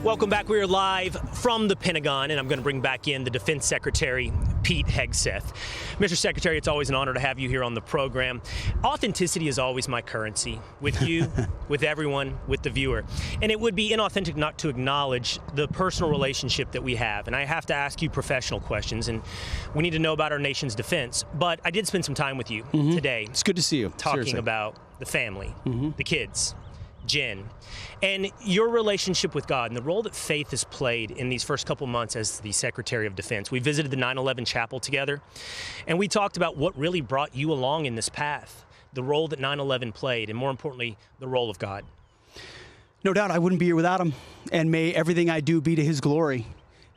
Welcome back. We are live from the Pentagon, and I'm going to bring back in the Defense Secretary, Pete Hegseth. Mr. Secretary, it's always an honor to have you here on the program. Authenticity is always my currency, with you, with everyone, with the viewer. And it would be inauthentic not to acknowledge the personal relationship that we have. And I have to ask you professional questions, and we need to know about our nation's defense. But I did spend some time with you today. It's good to see you. Talking Seriously. about the family, the kids, Jen, and your relationship with God and the role that faith has played in these first couple months as the Secretary of Defense. We visited the 9/11 chapel together, and we talked about what really brought you along in this path, the role that 9/11 played, and more importantly, the role of God. No doubt I wouldn't be here without him, and may everything I do be to his glory.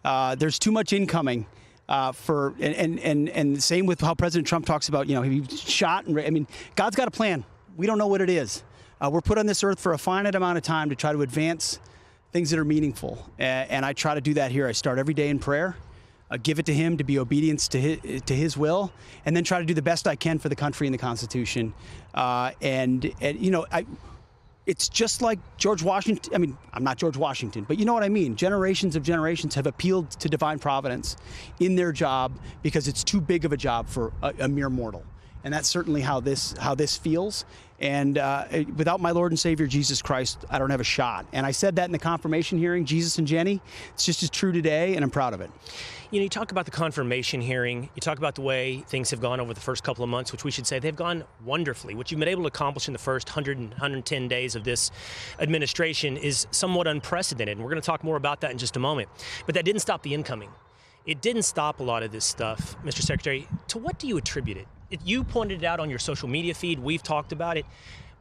There's too much incoming and same with how President Trump talks about, he shot and I mean, God's got a plan. We don't know what it is. We're put on this earth for a finite amount of time to try to advance things that are meaningful. And I try to do that here. I start every day in prayer, give it to him to be obedience to his will, and then try to do the best I can for the country and the Constitution. It's just like George Washington. I mean, I'm not George Washington, but you know what I mean. Generations of generations have appealed to divine providence in their job because it's too big of a job for a mere mortal. And that's certainly how this feels. And without my Lord and Savior, Jesus Christ, I don't have a shot. And I said that in the confirmation hearing, Jesus and Jenny. It's just as true today, and I'm proud of it. You talk about the confirmation hearing. You talk about the way things have gone over the first couple of months, which we should say they've gone wonderfully. What you've been able to accomplish in the first 100 and 110 days of this administration is somewhat unprecedented. And we're going to talk more about that in just a moment. But that didn't stop the incoming. It didn't stop a lot of this stuff, Mr. Secretary. To what do you attribute it? You pointed it out on your social media feed. We've talked about it.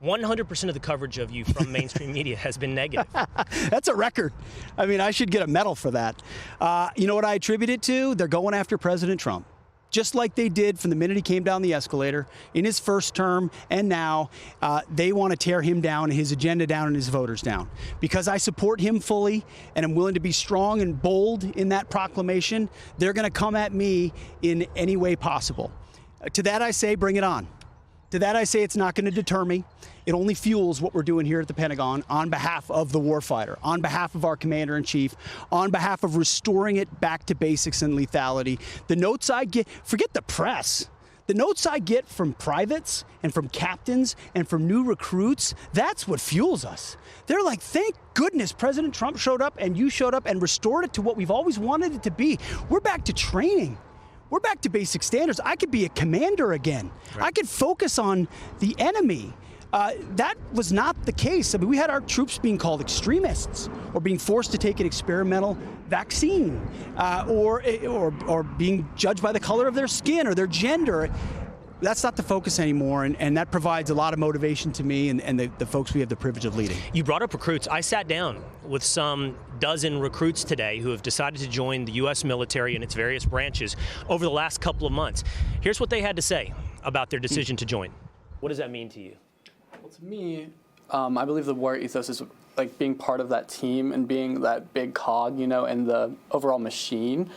100% of the coverage of you from mainstream media has been negative. That's a record. I mean, I should get a medal for that. You know what I attribute it to? They're going after President Trump. Just like they did from the minute he came down the escalator in his first term, and now they want to tear him down, his agenda down, and his voters down. Because I support him fully and I'm willing to be strong and bold in that proclamation, they're going to come at me in any way possible. To that I say, bring it on. To that I say, it's not going to deter me. It only fuels what we're doing here at the Pentagon on behalf of the warfighter, on behalf of our commander-in-chief, on behalf of restoring it back to basics and lethality. The notes I get, forget the press, the notes I get from privates and from captains and from new recruits, that's what fuels us. They're like, thank goodness President Trump showed up and you showed up and restored it to what we've always wanted it to be. We're back to training. We're back to basic standards. I could be a commander again. Right. I could focus on the enemy. That was not the case. I mean, we had our troops being called extremists or being forced to take an experimental vaccine or being judged by the color of their skin or their gender. That's not the focus anymore, and that provides a lot of motivation to me and the folks we have the privilege of leading. You brought up recruits. I sat down with some dozen recruits today who have decided to join the U.S. military in its various branches over the last couple of months. Here's what they had to say about their decision to join. What does that mean to you? Well, to me, I believe the war ethos is like being part of that team and being that big cog, in the overall machine.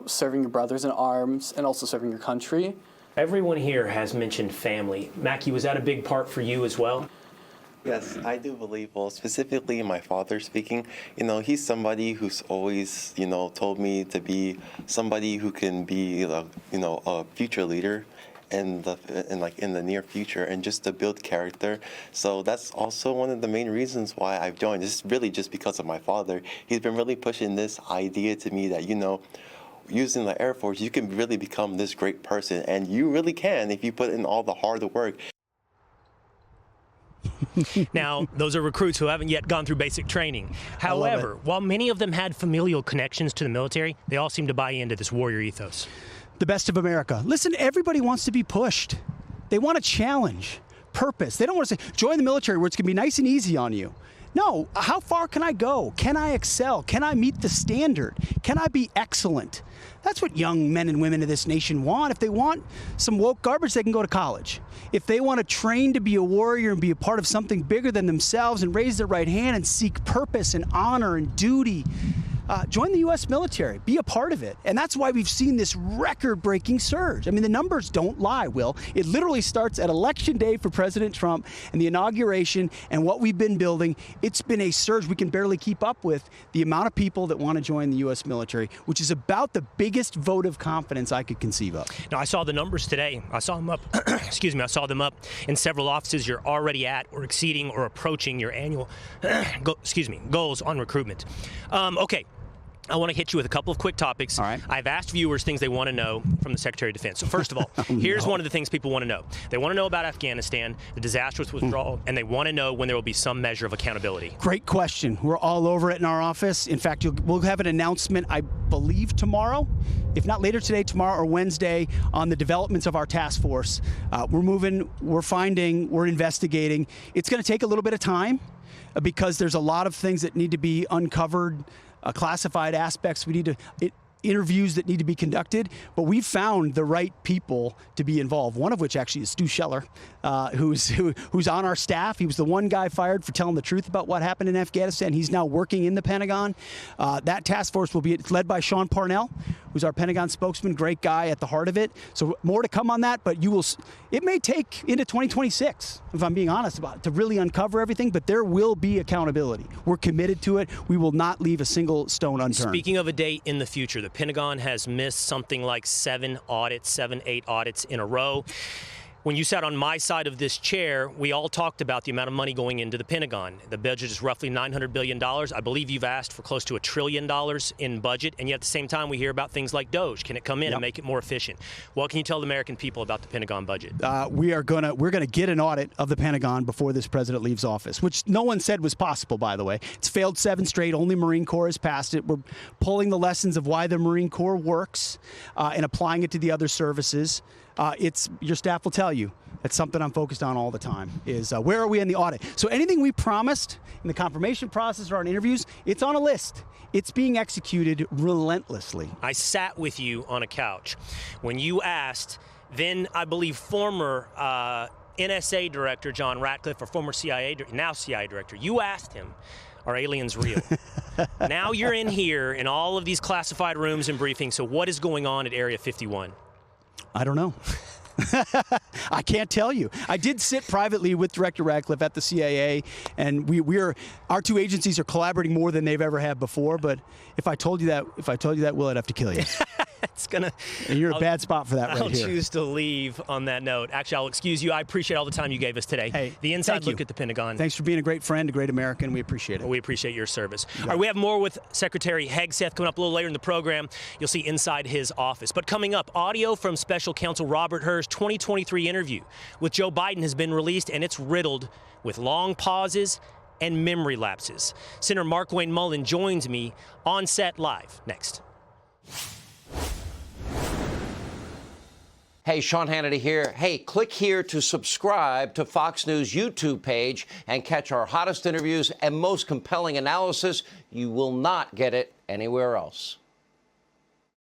Serving your brothers in arms and also serving your country. Everyone here has mentioned family. Mackie, was that a big part for you as well? Yes, I do believe, specifically my father speaking, he's somebody who's always, told me to be somebody who can be, a future leader in the near future and just to build character. So that's also one of the main reasons why I've joined. It's really just because of my father. He's been really pushing this idea to me that, using the Air Force, you can really become this great person, and you really can if you put in all the hard work. Now, those are recruits who haven't yet gone through basic training. However, while many of them had familial connections to the military, they all seem to buy into this warrior ethos. The best of America. Listen, everybody wants to be pushed. They want a challenge, purpose. They don't want to say, join the military where it's going to be nice and easy on you. No, how far can I go? Can I excel? Can I meet the standard? Can I be excellent? That's what young men and women of this nation want. If they want some woke garbage, they can go to college. If they want to train to be a warrior and be a part of something bigger than themselves and raise their right hand and seek purpose and honor and duty, join the U.S. military. Be a part of it. And that's why we've seen this record-breaking surge. I mean, the numbers don't lie, Will. It literally starts at Election Day for President Trump and the inauguration and what we've been building. It's been a surge we can barely keep up with, the amount of people that want to join the U.S. military, which is about the biggest vote of confidence I could conceive of. Now, I saw the numbers today. I saw them up, excuse me, I saw them up in several offices. You're already at or exceeding or approaching your annual, goals on recruitment. Okay. I want to hit you with a couple of quick topics. All right. I've asked viewers things they want to know from the Secretary of Defense. So first of all, here's one of the things people want to know. They want to know about Afghanistan, the disastrous withdrawal, and they want to know when there will be some measure of accountability. Great question. We're all over it in our office. In fact, we'll have an announcement, I believe, tomorrow, if not later today, tomorrow or Wednesday, on the developments of our task force. We're moving, we're finding, we're investigating. It's going to take a little bit of time because there's a lot of things that need to be uncovered. Classified aspects, we need to interviews that need to be conducted, but we've found the right people to be involved. One of which actually is Stu Scheller, who's on our staff. He was the one guy fired for telling the truth about what happened in Afghanistan. He's now working in the Pentagon. That task force will be led by Sean Parnell, who's our Pentagon spokesman. Great guy at the heart of it. So more to come on that, but it may take into 2026, if I'm being honest about it, to really uncover everything, but there will be accountability. We're committed to it. We will not leave a single stone unturned. Speaking of a date in the future, the Pentagon has missed something like 8 audits in a row. When you sat on my side of this chair, we all talked about the amount of money going into the Pentagon. The budget is roughly $900 billion. I believe you've asked for close to $1 trillion in budget, and yet at the same time we hear about things like DOGE. Can it come in and make it more efficient? What can you tell the American people about the Pentagon budget? We're gonna get an audit of the Pentagon before this president leaves office, which no one said was possible, by the way. It's failed 7 straight. Only Marine Corps has passed it. We're pulling the lessons of why the Marine Corps works and applying it to the other services. Your staff will tell you. It's something I'm focused on all the time, is where are we in the audit? So anything we promised in the confirmation process or on interviews, it's on a list. It's being executed relentlessly. I sat with you on a couch when you asked, then I believe former NSA director John Ratcliffe, or former now CIA director, you asked him, are aliens real? Now you're in here in all of these classified rooms and briefings, so what is going on at Area 51? I don't know. I can't tell you. I did sit privately with Director Ratcliffe at the CIA, and our two agencies are collaborating more than they've ever had before. But if I told you that, Will, I'd have to kill you. And you're in a bad spot for that right here. I'll choose to leave on that note. Actually, I'll excuse you. I appreciate all the time you gave us today. Hey, the inside look at the Pentagon. Thanks for being a great friend, a great American. We appreciate it. Well, we appreciate your service. All right, we have more with Secretary Hegseth coming up a little later in the program. You'll see inside his office. But coming up, audio from Special Counsel Robert Hur's 2023 interview with Joe Biden has been released, and it's riddled with long pauses and memory lapses. Senator Mark Wayne Mullen joins me on set live next. Hey, Sean Hannity here. Hey, click here to subscribe to Fox News YouTube page and catch our hottest interviews and most compelling analysis. You will not get it anywhere else.